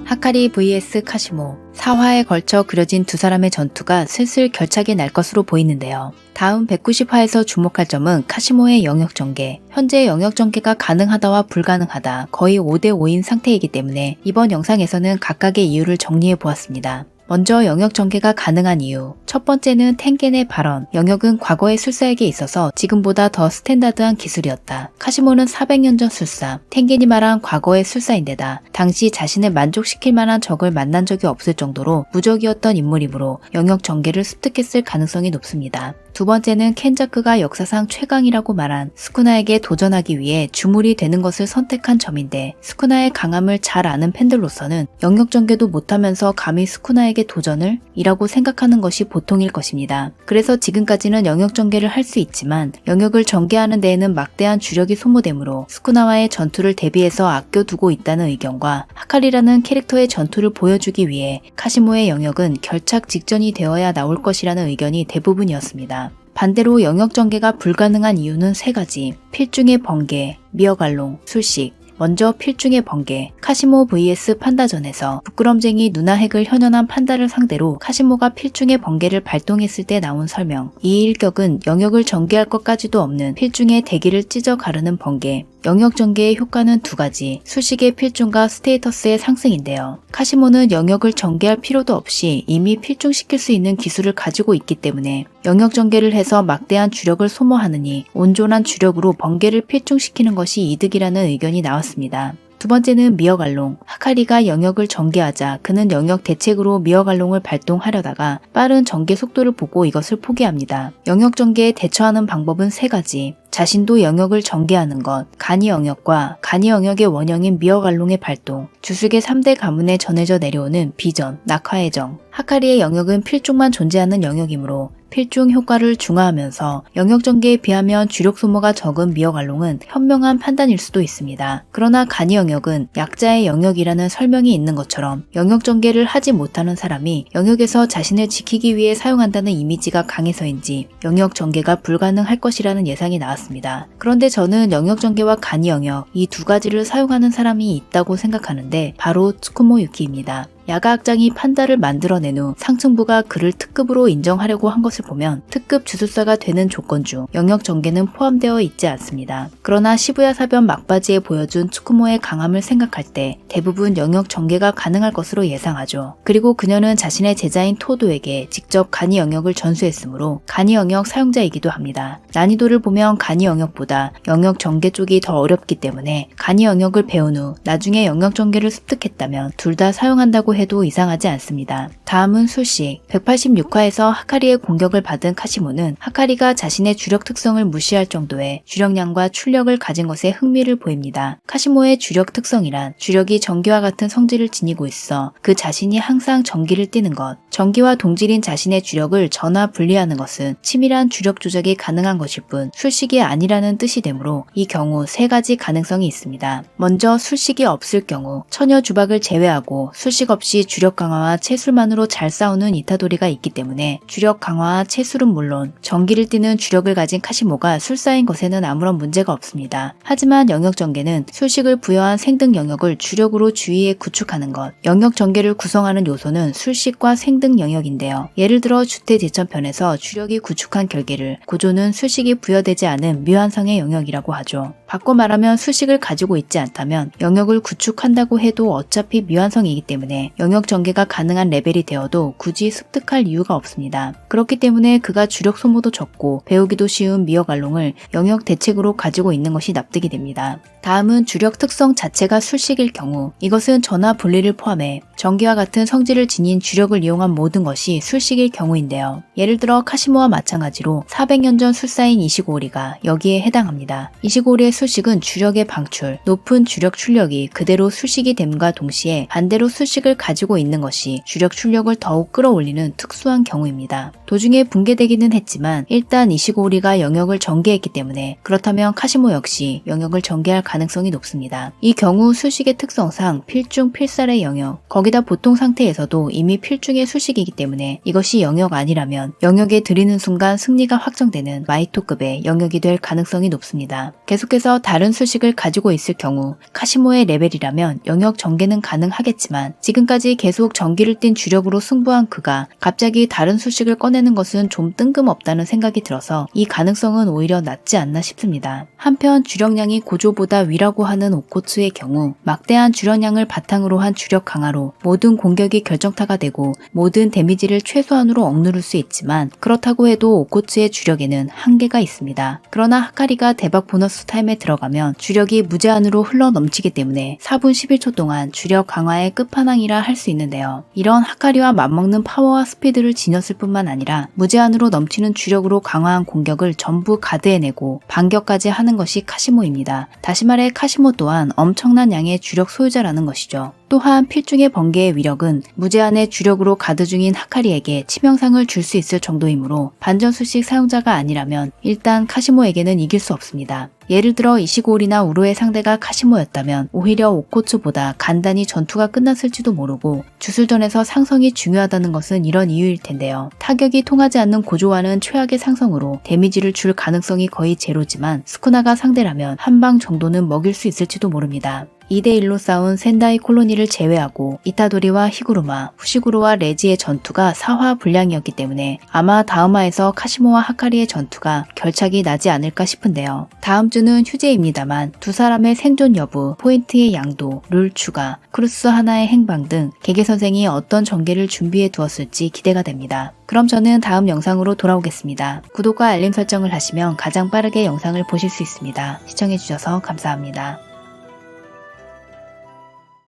하카리 vs 카시모. 4화에 걸쳐 그려진 두 사람의 전투가 슬슬 결착이 날 것으로 보이는데요. 다음 190화에서 주목할 점은 카시모의 영역 전개. 현재 영역 전개가 가능하다와 불가능하다 거의 5대5인 상태이기 때문에 이번 영상에서는 각각의 이유를 정리해 보았습니다. 먼저 영역 전개가 가능한 이유. 첫 번째는 텐겐의 발언. 영역은 과거의 술사에게 있어서 지금보다 더 스탠다드한 기술이었다. 카시모는 400년 전 술사. 텐겐이 말한 과거의 술사인데다 당시 자신을 만족시킬 만한 적을 만난 적이 없을 정도로 무적이었던 인물이므로 영역 전개를 습득했을 가능성이 높습니다. 두 번째는 켄자크가 역사상 최강이라고 말한 스쿠나에게 도전하기 위해 주물이 되는 것을 선택한 점인데, 스쿠나의 강함을 잘 아는 팬들로서는 영역 전개도 못하면서 감히 스쿠나에게 도전을? 이라고 생각하는 것이 보통일 것입니다. 그래서 지금까지는 영역 전개를 할 수 있지만 영역을 전개하는 데에는 막대한 주력이 소모되므로 스쿠나와의 전투를 대비해서 아껴두고 있다는 의견과, 하카리라는 캐릭터의 전투를 보여주기 위해 카시모의 영역은 결착 직전이 되어야 나올 것이라는 의견이 대부분이었습니다. 반대로 영역 전개가 불가능한 이유는 세 가지. 필중의 번개, 미어갈롱, 술식. 먼저 필중의 번개. 카시모 vs 판다전에서 부끄럼쟁이 누나 핵을 현현한 판다를 상대로 카시모가 필중의 번개를 발동했을 때 나온 설명. 이 일격은 영역을 전개할 것까지도 없는 필중의 대기를 찢어 가르는 번개. 영역 전개의 효과는 두 가지. 수식의 필중과 스테이터스의 상승인데요. 카시모는 영역을 전개할 필요도 없이 이미 필중시킬 수 있는 기술을 가지고 있기 때문에 영역 전개를 해서 막대한 주력을 소모하느니 온전한 주력으로 번개를 필중시키는 것이 이득이라는 의견이 나왔습니다. 두 번째는 미어갈롱. 하카리가 영역을 전개하자 그는 영역 대책으로 미어갈롱을 발동하려다가 빠른 전개 속도를 보고 이것을 포기합니다. 영역 전개에 대처하는 방법은 세 가지. 자신도 영역을 전개하는 것, 간이 영역과 간이 영역의 원형인 미어갈롱의 발동, 주술계 3대 가문에 전해져 내려오는 비전, 낙화의 정. 하카리의 영역은 필중만 존재하는 영역이므로 필중 효과를 중화하면서 영역 전개에 비하면 주력 소모가 적은 미어갈롱은 현명한 판단일 수도 있습니다. 그러나 간이 영역은 약자의 영역이라는 설명이 있는 것처럼 영역 전개를 하지 못하는 사람이 영역에서 자신을 지키기 위해 사용한다는 이미지가 강해서인지 영역 전개가 불가능할 것이라는 예상이 나왔습니다. 그런데 저는 영역 전개와 간이 영역 이 두 가지를 사용하는 사람이 있다고 생각하는데 바로 츠쿠모 유키입니다. 야가학장이 판다를 만들어낸 후 상층부가 그를 특급으로 인정하려고 한 것을 보면 특급 주술사가 되는 조건 중 영역 전개는 포함되어 있지 않습니다. 그러나 시부야 사변 막바지에 보여준 츠쿠모의 강함을 생각할 때 대부분 영역 전개가 가능할 것으로 예상하죠. 그리고 그녀는 자신의 제자인 토도에게 직접 간이 영역을 전수했으므로 간이 영역 사용자이기도 합니다. 난이도를 보면 간이 영역보다 영역 전개 쪽이 더 어렵기 때문에 간이 영역을 배운 후 나중에 영역 전개를 습득했다면 둘 다 사용한다고 해도 이상하지 않습니다. 다음은 술식. 186화에서 하카리의 공격을 받은 카시모는 하카리가 자신의 주력 특성을 무시할 정도의 주력량과 출력을 가진 것에 흥미를 보입니다. 카시모의 주력 특성이란 주력이 전기와 같은 성질을 지니고 있어 그 자신이 항상 전기를 띠는 것, 전기와 동질인 자신의 주력을 전화 분리하는 것은 치밀한 주력 조작이 가능한 것일 뿐 술식이 아니라는 뜻이 되므로 이 경우 세 가지 가능성이 있습니다. 먼저 술식이 없을 경우 처녀 주박을 제외하고 술식 없이 주력 강화와 체술만으로 잘 싸우는 이타도리가 있기 때문에 주력 강화와 체술은 물론 전기를 띠는 주력을 가진 카시모가 술사인 것에는 아무런 문제가 없습니다. 하지만 영역 전개는 술식을 부여한 생등 영역을 주력으로 주위에 구축하는 것, 영역 전개를 구성하는 요소는 술식과 생등 영역인데요. 예를 들어 주태제천편에서 주력이 구축한 결계를 고조는 술식이 부여되지 않은 묘한성의 영역이라고 하죠. 바꿔 말하면 술식을 가지고 있지 않다면 영역을 구축한다고 해도 어차피 묘한성이기 때문에 영역 전개가 가능한 레벨이 되어도 굳이 습득할 이유가 없습니다. 그렇기 때문에 그가 주력 소모도 적고 배우기도 쉬운 미어갈롱을 영역 대책으로 가지고 있는 것이 납득이 됩니다. 다음은 주력 특성 자체가 술식일 경우, 이것은 전화 분리를 포함해 전기와 같은 성질을 지닌 주력을 이용한 모든 것이 술식일 경우인데요. 예를 들어 카시모와 마찬가지로 400년 전 술사인 이시고오리가 여기에 해당합니다. 이시고오리의 술식은 주력의 방출, 높은 주력 출력이 그대로 술식이 됨과 동시에 반대로 술식을 가지고 있는 것이 주력 출력을 더욱 끌어올리는 특수한 경우입니다. 도중에 붕괴되기는 했지만 일단 이시고오리가 영역을 전개했기 때문에 그렇다면 카시모 역시 영역을 전개할 가능성이 높습니다. 이 경우 술식의 특성상 필중 필살의 영역, 거기다 보통 상태에서도 이미 필중의 술식이기 때문에 이것이 영역 아니라면 영역에 들이는 순간 승리가 확정되는 마이토급의 영역이 될 가능성이 높습니다. 계속해서 다른 수식을 가지고 있을 경우 카시모의 레벨이라면 영역 전개는 가능하겠지만 지금까지 계속 전기를 띤 주력으로 승부한 그가 갑자기 다른 수식을 꺼내는 것은 좀 뜬금없다는 생각이 들어서 이 가능성은 오히려 낮지 않나 싶습니다. 한편 주력량이 고조보다 위라고 하는 오코츠의 경우 막대한 주력량을 바탕으로 한 주력 강화로 모든 공격이 결정타가 되고 모든 데미지를 최소한으로 억누를 수 있지만 그렇다고 해도 오코츠의 주력에는 한계가 있습니다. 그러나 하카리가 대박 보너스 타임에 들어가면 주력이 무제한으로 흘러 넘치기 때문에 4분 11초 동안 주력 강화의 끝판왕이라 할 수 있는데요. 이런 하카리와 맞먹는 파워와 스피드를 지녔을 뿐만 아니라 무제한으로 넘치는 주력으로 강화한 공격을 전부 가드해내고 반격까지 하는 것이 카시모입니다. 다시 말해 카시모 또한 엄청난 양의 주력 소유자라는 것이죠. 또한 필중의 번개의 위력은 무제한의 주력으로 가드 중인 하카리에게 치명상을 줄 수 있을 정도이므로 반전수식 사용자가 아니라면 일단 카시모에게는 이길 수 없습니다. 예를 들어 이시고울이나 우로의 상대가 카시모였다면 오히려 오코츠보다 간단히 전투가 끝났을지도 모르고 주술전에서 상성이 중요하다는 것은 이런 이유일 텐데요. 타격이 통하지 않는 고조와는 최악의 상성으로 데미지를 줄 가능성이 거의 제로지만 스쿠나가 상대라면 한 방 정도는 먹일 수 있을지도 모릅니다. 2대1로 싸운 센다이 콜로니를 제외하고 이타도리와 히구루마, 후시구루와 레지의 전투가 4화 분량이었기 때문에 아마 다음화에서 카시모와 하카리의 전투가 결착이 나지 않을까 싶은데요. 다음 주는 휴재입니다만 두 사람의 생존 여부, 포인트의 양도, 룰 추가, 크루스 하나의 행방 등 개개선생이 어떤 전개를 준비해 두었을지 기대가 됩니다. 그럼 저는 다음 영상으로 돌아오겠습니다. 구독과 알림 설정을 하시면 가장 빠르게 영상을 보실 수 있습니다. 시청해주셔서 감사합니다.